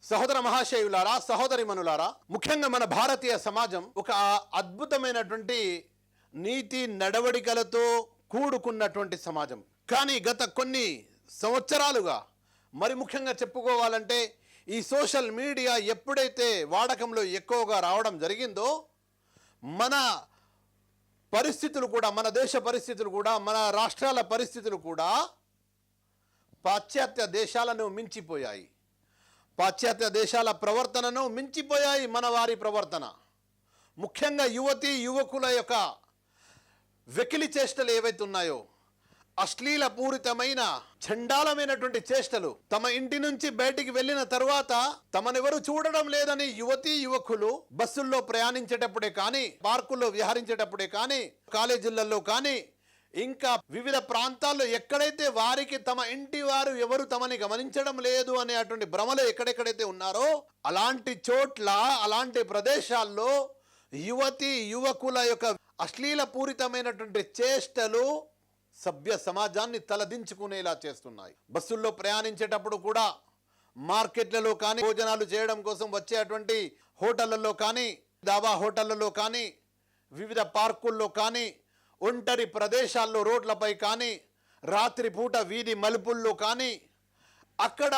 సహోదర మహాశయులారా, సహోదరిమణులారా, ముఖ్యంగా మన భారతీయ సమాజం ఒక అద్భుతమైనటువంటి నీతి నడవడికలతో కూడుకున్నటువంటి సమాజం. కానీ గత కొన్ని సంవత్సరాలుగా, మరి ముఖ్యంగా చెప్పుకోవాలంటే ఈ సోషల్ మీడియా ఎప్పుడైతే వాడకంలో ఎక్కువగా రావడం జరిగిందో, మన పరిస్థితులు కూడా, మన దేశ పరిస్థితులు కూడా, మన రాష్ట్రాల పరిస్థితులు కూడా పాశ్చాత్య దేశాలను మించిపోయాయి. పాశ్చాత్య దేశాల ప్రవర్తనను మించిపోయాయి మన వారి ప్రవర్తన. ముఖ్యంగా యువతీ యువకుల యొక్క వెకిలి చేష్టలు ఏవైతే ఉన్నాయో, అశ్లీల పూరితమైన చండాలమైనటువంటి చేష్టలు, తమ ఇంటి నుంచి బయటికి వెళ్ళిన తర్వాత తమనెవరు చూడడం లేదని యువతీ యువకులు బస్సుల్లో ప్రయాణించేటప్పుడే కానీ, పార్కుల్లో విహరించేటప్పుడే కానీ, కాలేజీలలో కానీ, ఇంకా వివిధ ప్రాంతాల్లో ఎక్కడైతే వారికి తమ ఇంటి వారు ఎవరు తమని గమనించడం లేదు అనేటువంటి భ్రమలు ఎక్కడెక్కడైతే ఉన్నారో, అలాంటి చోట్ల, అలాంటి ప్రదేశాల్లో యువతీ యువకుల యొక్క అశ్లీల పూరితమైనటువంటి చేష్టలు సభ్య సమాజాన్ని తలదించుకునేలా చేస్తున్నాయి. బస్సుల్లో ప్రయాణించేటప్పుడు కూడా, మార్కెట్లలో కానీ, భోజనాలు చేయడం కోసం వచ్చేటువంటి హోటళ్లలో కానీ, దాబా హోటళ్లలో కానీ, వివిధ పార్కుల్లో కానీ, ఒంటరి ప్రదేశాల్లో రోడ్లపై కానీ, రాత్రిపూట వీధి మలుపుల్లో కానీ, అక్కడ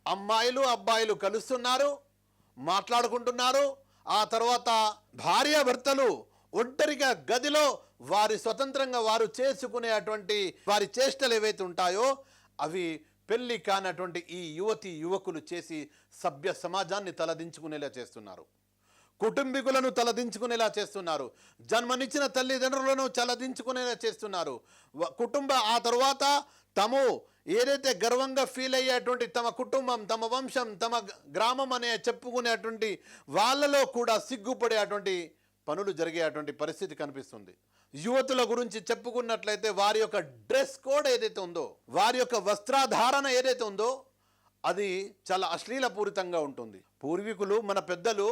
అమ్మాయిలు అబ్బాయిలు కలుస్తున్నారు, మాట్లాడుకుంటున్నారు. ఆ తర్వాత భార్యాభర్తలు ఒంటరిగా గదిలో వారి స్వతంత్రంగా వారు చేసుకునేటువంటి వారి చేష్టలు ఏవైతే ఉంటాయో అవి పెళ్లి కానటువంటి ఈ యువతి యువకులు చేసి సభ్య సమాజాన్ని తలదించుకునేలా చేస్తున్నారు. కుటుంబీకులను తలదించుకునేలా చేస్తున్నారు. జన్మనిచ్చిన తల్లిదండ్రులను తలదించుకునేలా చేస్తున్నారు. ఆ తర్వాత తాము ఏదైతే గర్వంగా ఫీల్ అయ్యేటువంటి తమ కుటుంబం, తమ వంశం, తమ గ్రామం అనే చెప్పుకునేటువంటి వాళ్ళలో కూడా సిగ్గుపడేటువంటి పనులు జరిగేటువంటి పరిస్థితి కనిపిస్తుంది. యువతుల గురించి చెప్పుకున్నట్లయితే వారి యొక్క డ్రెస్ కోడ్ ఏదైతే ఉందో, వారి యొక్క వస్త్రధారణ ఏదైతే ఉందో అది చాలా అశ్లీలపూరితంగా ఉంటుంది. పూర్వీకులు, మన పెద్దలు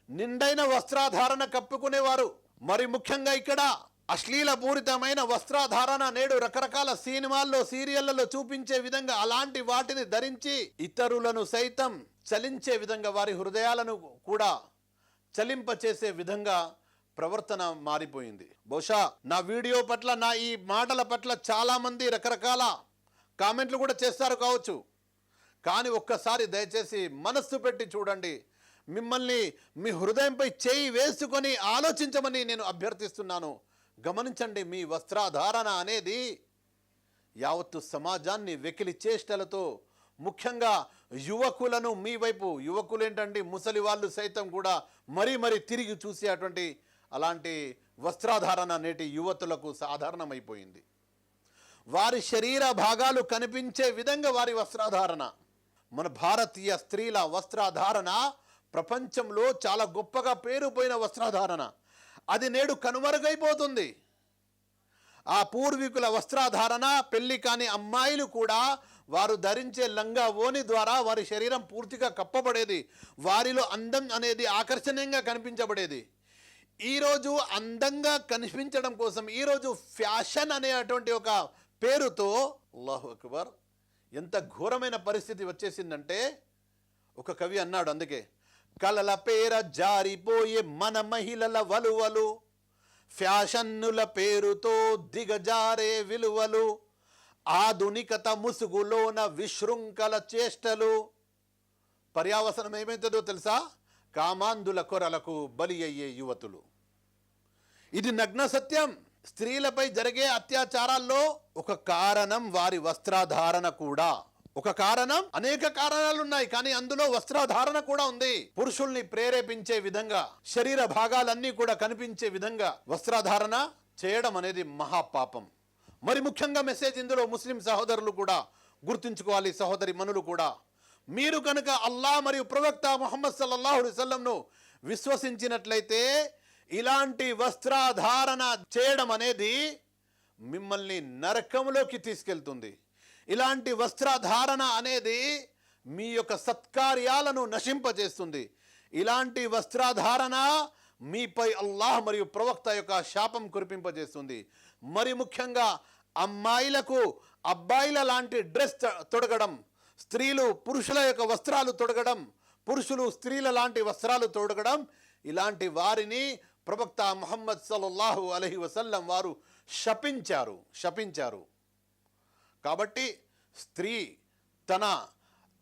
నిండైన వస్త్రధారణ కప్పుకునేవారు. మరి ముఖ్యంగా ఇక్కడ అశ్లీలపూరితమైన వస్త్రధారణ నేడు రకరకాల సినిమాల్లో, సీరియళ్లలో చూపించే విధంగా అలాంటి వాటిని ధరించి ఇతరులను సైతం చలించే విధంగా, వారి హృదయాలను కూడా చలింపచేసే విధంగా ప్రవర్తన మారిపోయింది. బహుశా నా వీడియో పట్ల, నా ఈ మాటల పట్ల చాలామంది రకరకాల కామెంట్లు కూడా చేస్తారు కావచ్చు. కానీ ఒక్కసారి దయచేసి మనస్సు పెట్టి చూడండి. మిమ్మల్ని మీ హృదయంపై చేయి వేసుకొని ఆలోచించమని నేను అభ్యర్థిస్తున్నాను. గమనించండి, మీ వస్త్రధారణ అనేది యావత్తు సమాజాన్ని వెకిలి చేష్టలతో, ముఖ్యంగా యువకులను మీ వైపు, యువకులు ఏంటంటే ముసలి వాళ్ళు సైతం కూడా మరీ తిరిగి చూసేటువంటి అలాంటి వస్త్రధారణ నేటి యువతులకు సాధారణమైపోయింది. వారి శరీర భాగాలు కనిపించే విధంగా వారి వస్త్రధారణ. మన భారతీయ స్త్రీల వస్త్రధారణ ప్రపంచంలో చాలా గొప్పగా పేరుపోయిన వస్త్రధారణ. అది నేడు కనుమరుగైపోతుంది. ఆ పూర్వీకుల వస్త్రధారణ, పెళ్లి కాని అమ్మాయిలు కూడా వారు ధరించే లంగా ఓని ద్వారా వారి శరీరం పూర్తిగా కప్పబడేది. వారిలో అందం అనేది ఆకర్షణీయంగా కనిపించబడేది. ఈరోజు అందంగా కనిపించడం కోసం ఈరోజు ఫ్యాషన్ అనేటువంటి ఒక పేరుతో, అల్లాహు అక్బర్, ఎంత ఘోరమైన పరిస్థితి వచ్చేసిందంటే, ఒక కవి అన్నాడు, అందుకే కలల పేర జారిపోయే మన మహిళల వలువలు, ఫ్యాషన్నుల పేరుతో దిగజారే విలువలు, ఆధునికత ముసుగులోన విశృంఖల చేష్టలు. పర్యావసనం ఏమైతుందో తెలుసా? కామాంధుల కొరలకు బలి అయ్యే యువతులు. ఇది నగ్న సత్యం. స్త్రీలపై జరిగే అత్యాచారాల్లో ఒక కారణం వారి వస్త్రధారణ కూడా. ఒక కారణం, అనేక కారణాలు ఉన్నాయి, కానీ అందులో వస్త్రధారణ కూడా ఉంది. పురుషుల్ని ప్రేరేపించే విధంగా, శరీర భాగాలన్నీ కూడా కనిపించే విధంగా వస్త్రధారణ చేయడం అనేది మహాపాపం. మరి ముఖ్యంగా మెసేజ్ ఇందులో ముస్లిం సహోదరులు కూడా గుర్తుంచుకోవాలి, సహోదరి మనులు కూడా. మీరు కనుక అల్లాహ్ మరియు ప్రవక్త ముహమ్మద్ సల్లల్లాహు అలైహి వసల్లంను విశ్వసించినట్లయితే ఇలాంటి వస్త్రధారణ చేయడం అనేది మిమ్మల్ని నరకంలోకి తీసుకెళ్తుంది. ఇలాంటి వస్త్రధారణ అనేది మీ యొక్క సత్కార్యాలను నశింపజేస్తుంది. ఇలాంటి వస్త్రధారణ మీపై అల్లాహ్ మరియు ప్రవక్త యొక్క శాపం కురిపింపజేస్తుంది. మరి ముఖ్యంగా అమ్మాయిలకు అబ్బాయిల లాంటి డ్రెస్ తొడగడం, స్త్రీలు పురుషుల యొక్క వస్త్రాలు తొడగడం, పురుషులు స్త్రీల లాంటి వస్త్రాలు తొడగడం, ఇలాంటి వారిని ప్రవక్త ముహమ్మద్ సల్లల్లాహు అలైహి వసల్లం వారు శపించారు. కాబట్టి స్త్రీ తన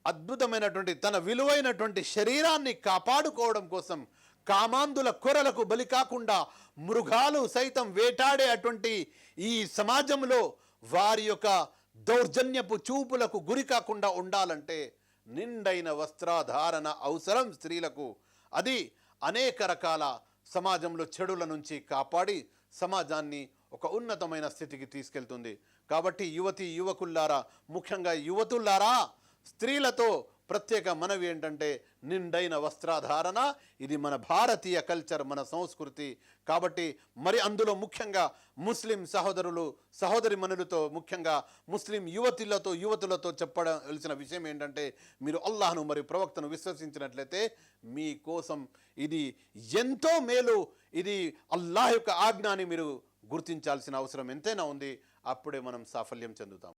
అద్భుతమైనటువంటి తన విలువైనటువంటి శరీరాన్ని కాపాడుకోవడం కోసం కామాంధుల కొరలకు బలి కాకుండా మృగాలు సైతం వేటాడే అటువంటి ఈ సమాజంలో వారి యొక్క దౌర్జన్యపు చూపులకు గురి కాకుండా ఉండాలంటే నిండైన వస్త్రధారణ అవసరం స్త్రీలకు. అది అనేక రకాల సమాజంలో చెడుల నుంచి కాపాడి సమాజాన్ని ఒక ఉన్నతమైన స్థితికి తీసుకెళ్తుంది. కాబట్టి యువకుల్లారా, ముఖ్యంగా యువతుల్లారా, స్త్రీలతో ప్రత్యేక మనవి ఏంటంటే నిండైన వస్త్రధారణ. ఇది మన భారతీయ కల్చర్, మన సంస్కృతి. కాబట్టి మరి అందులో ముఖ్యంగా ముస్లిం సహోదరిమణులతో, ముఖ్యంగా ముస్లిం యువతులతో చెప్పవలసిన విషయం ఏంటంటే, మీరు అల్లాహ్ను మరియు ప్రవక్తను విశ్వసించినట్లయితే మీకోసం ఇది ఎంతో మేలు. ఇది అల్లాహ్ యొక్క ఆజ్ఞని మీరు గుర్తించాల్సిన అవసరం ఎంతైనా ఉంది. అప్పుడే మనం సాఫల్యం చెందుతాం.